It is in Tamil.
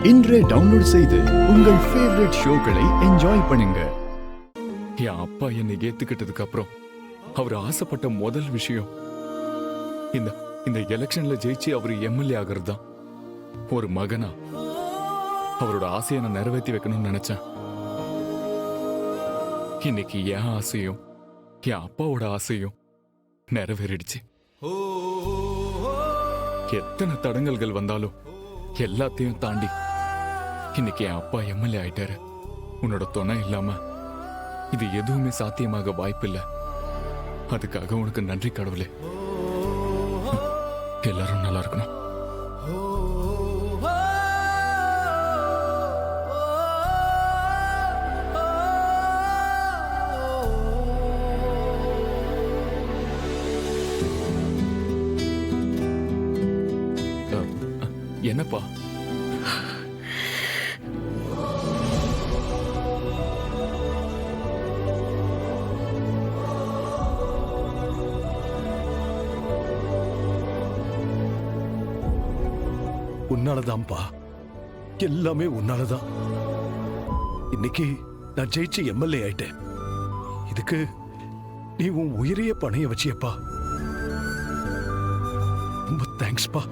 இன்றே டவுன்லோட் செய்து உங்கள் ஃபேவரட் ஷோக்களை என்ஜாய் பண்ணுங்க. என் அப்பா என்னை ஏத்துக்கிட்டதுக்கு அப்புறம் அவர் ஆசைப்பட்ட முதல் விஷயம் இந்த எலெக்ஷன்ல ஜெயிச்சு அவர் எம்எல்ஏ ஆகிறது தான். ஒரு மகனா அவரோட ஆசையை நான் நிறைவேற்றி வைக்கணும்னு நினைச்சேன். இன்னைக்கு என் ஆசையும் என் அப்பாவோட ஆசையும் நிறைவேறிடுச்சு. எத்தனை தடங்கல்கள் வந்தாலும் எல்லாத்தையும் தாண்டி இன்னைக்கு என் அப்பா எம்எல்ஏ ஆயிட்டாரு. உன்னோட துணை இல்லாம இது எதுவுமே சாத்தியமாக வாய்ப்பில்லை. அதுக்காக உனக்கு நன்றி கடவுளே. எல்லாரும் நல்லா இருக்கணும். என்னப்பா? உன்னாலதான்ப்பா, எல்லாமே உன்னாலதான். இன்னைக்கு நான் ஜெயிச்சு எம்எல்ஏ ஆயிட்டேன். இதுக்கு நீ உன் உயிரையே பணைய வச்சியப்பா. ரொம்ப தேங்க்ஸ்பா.